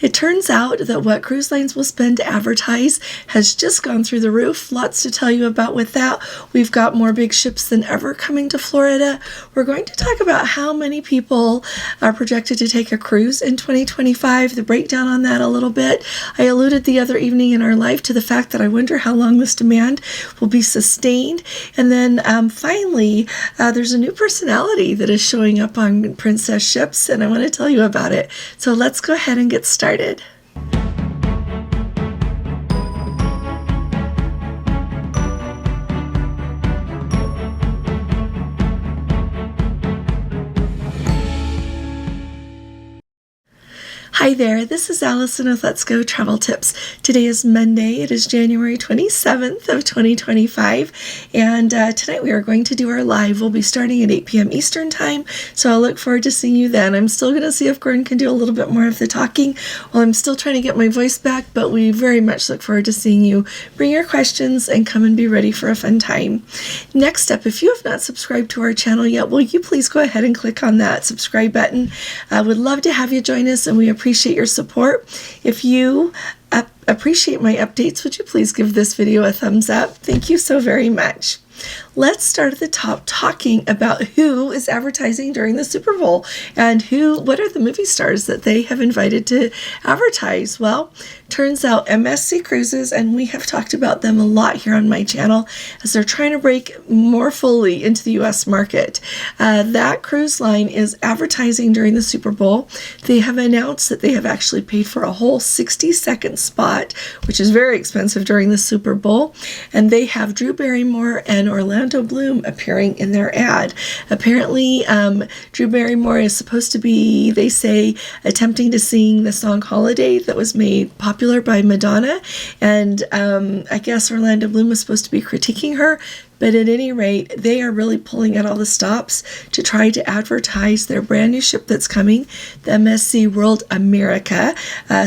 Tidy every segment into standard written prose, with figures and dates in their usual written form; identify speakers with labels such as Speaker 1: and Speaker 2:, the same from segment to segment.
Speaker 1: It turns out that what cruise lines will spend to advertise has just gone through the roof. Lots to tell you about with that. We've got more big ships than ever coming to Florida. We're going to talk about how many people are projected to take a cruise in 2025, the breakdown on that a little bit. I alluded the other evening in our live to the fact that I wonder how long this demand will be sustained. And then finally, there's a new personality that is showing up on Princess ships, and I want to tell you about it. So let's go ahead and get started. Hi there, this is Allison with Let's Go Travel Tips. Today is Monday. It is January 27th of 2025, and tonight we are going to do our live. We'll be starting at 8 p.m. Eastern Time, so I'll look forward to seeing you then. I'm still going to see if Gordon can do a little bit more of the talking while I'm still trying to get my voice back, but we very much look forward to seeing you. Bring your questions and come and be ready for a fun time. Next up, if you have not subscribed to our channel yet, will you please go ahead and click on that subscribe button? I would love to have you join us, and we appreciate your support. If you appreciate my updates, would you please give this video a thumbs up? Thank you so very much. Let's start at the top talking about who is advertising during the Super Bowl and what are the movie stars that they have invited to advertise. Well, turns out MSC Cruises, and we have talked about them a lot here on my channel as they're trying to break more fully into the U.S. market. That cruise line is advertising during the Super Bowl. They have announced that they have actually paid for a whole 60-second spot, which is very expensive during the Super Bowl, and they have Drew Barrymore and Orlando Bloom appearing in their ad. Apparently, Drew Barrymore is supposed to be, they say, attempting to sing the song Holiday that was made popular by Madonna, and I guess Orlando Bloom was supposed to be critiquing her. But at any rate, they are really pulling out all the stops to try to advertise their brand new ship that's coming, the MSC World America.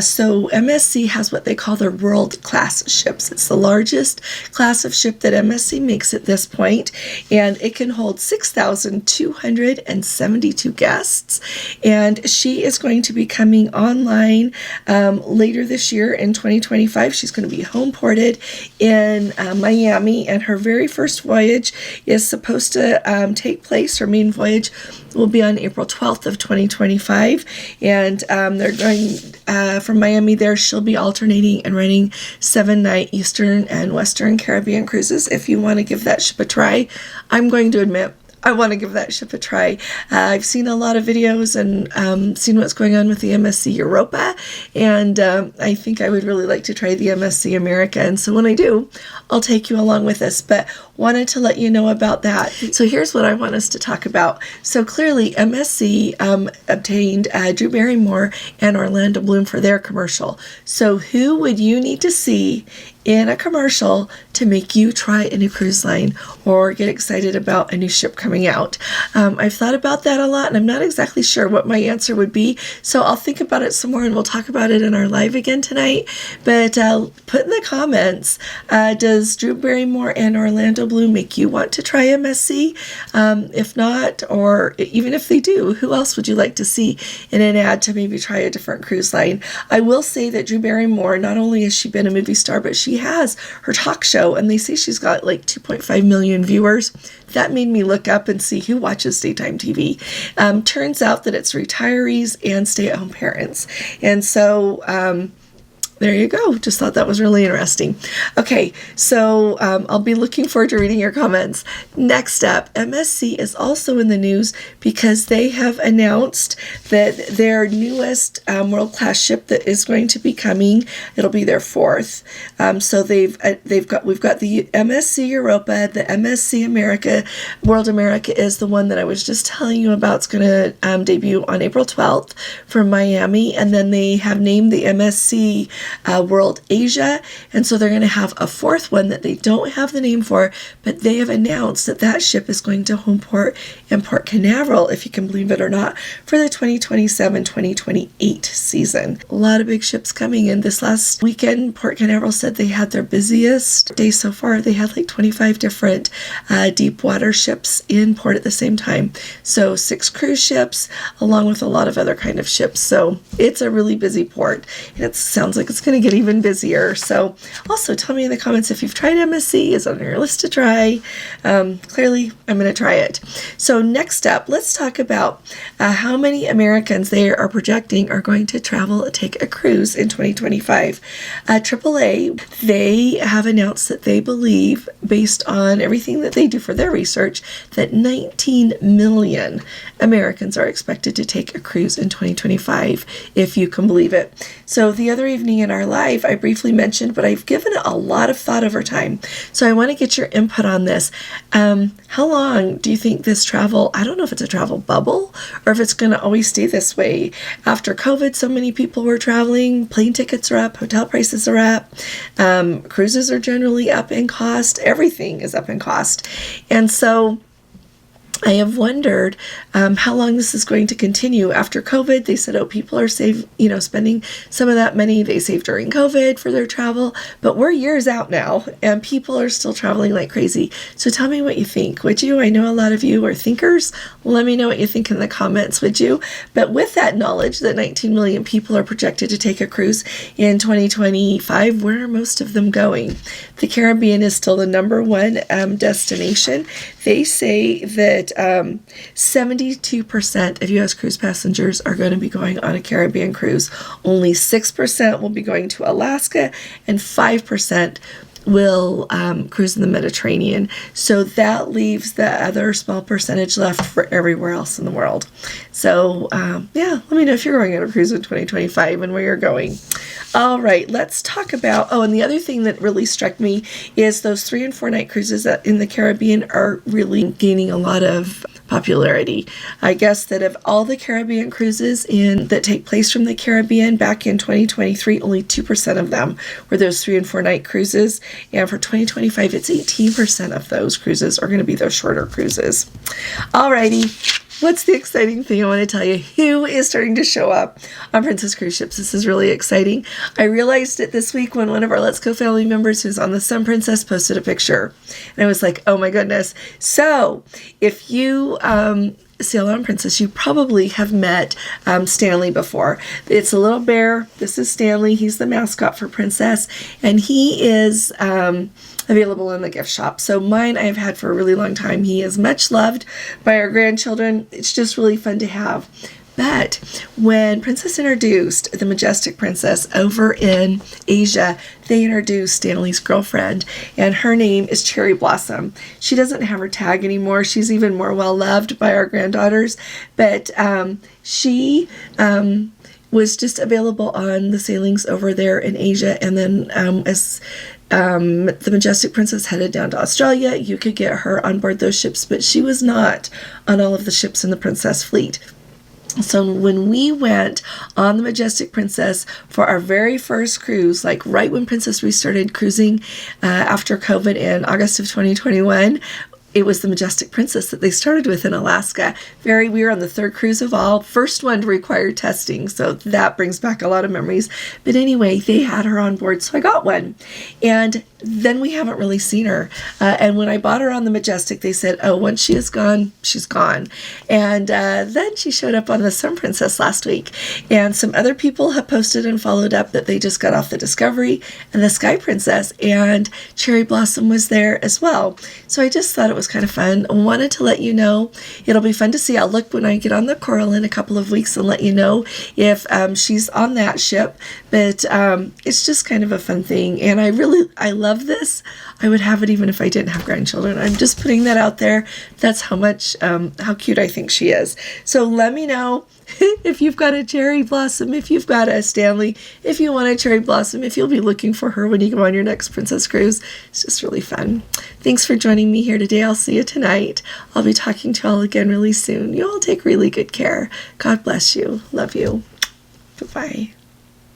Speaker 1: So MSC has what they call their world class ships. It's the largest class of ship that MSC makes at this point, and it can hold 6,272 guests. And she is going to be coming online later this year in 2025. She's going to be home ported in Miami, and her very first voyage is supposed to take place. Her main voyage will be on April 12th of 2025, and they're going from Miami there. She'll be alternating and running 7-night Eastern and Western Caribbean cruises. If you want to give that ship a try, I'm going to admit I want to give that ship a try. I've seen a lot of videos and seen what's going on with the MSC Europa, and I think I would really like to try the MSC America, and so when I do, I'll take you along with us, but wanted to let you know about that. So here's what I want us to talk about. So clearly MSC obtained Drew Barrymore and Orlando Bloom for their commercial. So who would you need to see in a commercial to make you try a new cruise line or get excited about a new ship coming out? I've thought about that a lot, and I'm not exactly sure what my answer would be, so I'll think about it some more and we'll talk about it in our live again tonight. But put in the comments, does Drew Barrymore and Orlando Bloom make you want to try MSC? If not, or even if they do, who else would you like to see in an ad to maybe try a different cruise line? I will say that Drew Barrymore, not only has she been a movie star, but she has her talk show, and they say she's got like 2.5 million viewers. That made me look up and see who watches daytime TV. Turns out that it's retirees and stay-at-home parents. And so there you go. Just thought that was really interesting. Okay, so I'll be looking forward to reading your comments. Next up, MSC is also in the news because they have announced that their newest world-class ship that is going to be coming, it'll be their fourth. So we've got the MSC Europa, the MSC America. World America is the one that I was just telling you about. It's going to debut on April 12th from Miami, and then they have named the MSC World Asia, and so they're going to have a fourth one that they don't have the name for, but they have announced that that ship is going to home port in Port Canaveral, if you can believe it or not, for the 2027-2028 season. A lot of big ships coming in. This last weekend, Port Canaveral said they had their busiest day so far. They had like 25 different deep water ships in port at the same time. So 6 cruise ships, along with a lot of other kind of ships. So it's a really busy port, and it sounds like it's going to get even busier. So also tell me in the comments if you've tried MSC. Is it on your list to try? Clearly, I'm going to try it. So next up, let's talk about how many Americans they are projecting are going to travel, take a cruise in 2025. AAA, they have announced that they believe, based on everything that they do for their research, that 19 million Americans are expected to take a cruise in 2025, if you can believe it. So the other evening in our live, I briefly mentioned, but I've given it a lot of thought over time. So I want to get your input on this. How long do you think this travel, I don't know if it's a travel bubble or if it's going to always stay this way. After COVID, so many people were traveling, plane tickets are up, hotel prices are up, cruises are generally up in cost, everything is up in cost. And so I have wondered how long this is going to continue. After COVID, they said, oh, people are spending some of that money they saved during COVID for their travel, but we're years out now and people are still traveling like crazy. So tell me what you think, would you? I know a lot of you are thinkers. Let me know what you think in the comments, would you? But with that knowledge that 19 million people are projected to take a cruise in 2025, where are most of them going? The Caribbean is still the number one destination. They say that 72% of U.S. cruise passengers are going to be going on a Caribbean cruise. Only 6% will be going to Alaska, and 5% will cruise in the Mediterranean. So that leaves the other small percentage left for everywhere else in the world. So let me know if you're going on a cruise in 2025 and where you're going. All right, let's talk about, and the other thing that really struck me is those 3 and 4 night cruises in the Caribbean are really gaining a lot of popularity. I guess that of all the Caribbean cruises that take place from the Caribbean back in 2023, only 2% of them were those 3 and 4 night cruises. And for 2025, it's 18% of those cruises are going to be those shorter cruises. Alrighty. What's the exciting thing I want to tell you? Who is starting to show up on Princess Cruise Ships? This is really exciting. I realized it this week when one of our Let's Go family members who's on the Sun Princess posted a picture. And I was like, oh my goodness. So if you sail on Princess, you probably have met Stanley before. It's a little bear. This is Stanley. He's the mascot for Princess. And he is available in the gift shop. So mine I have had for a really long time. He is much loved by our grandchildren. It's just really fun to have. But when Princess introduced the Majestic Princess over in Asia, they introduced Stanley's girlfriend, and her name is Cherry Blossom. She doesn't have her tag anymore. She's even more well-loved by our granddaughters, but she was just available on the sailings over there in Asia, and then as the Majestic Princess headed down to Australia, you could get her on board those ships, but she was not on all of the ships in the Princess fleet. So when we went on the Majestic Princess for our very first cruise, like right when Princess restarted cruising after COVID in August of 2021, it was the Majestic Princess that they started with in Alaska. We were on the 3rd cruise of all, first one to require testing, so that brings back a lot of memories. But anyway, they had her on board, so I got one. And then we haven't really seen her. And when I bought her on the Majestic, they said, oh, once she is gone, she's gone. And then she showed up on the Sun Princess last week. And some other people have posted and followed up that they just got off the Discovery and the Sky Princess, and Cherry Blossom was there as well. So I just thought it was kind of fun. I wanted to let you know. It'll be fun to see. I'll look when I get on the Coral in a couple of weeks and let you know if she's on that ship. But it's just kind of a fun thing. And I love this. I would have it even if I didn't have grandchildren. I'm just putting that out there. That's how cute I think she is. So let me know if you've got a Cherry Blossom, if you've got a Stanley, if you want a Cherry Blossom, if you'll be looking for her when you go on your next Princess Cruise. It's just really fun. Thanks for joining me here today. I'll see you tonight. I'll be talking to you all again really soon. You all take really good care. God bless you. Love you. Bye-bye.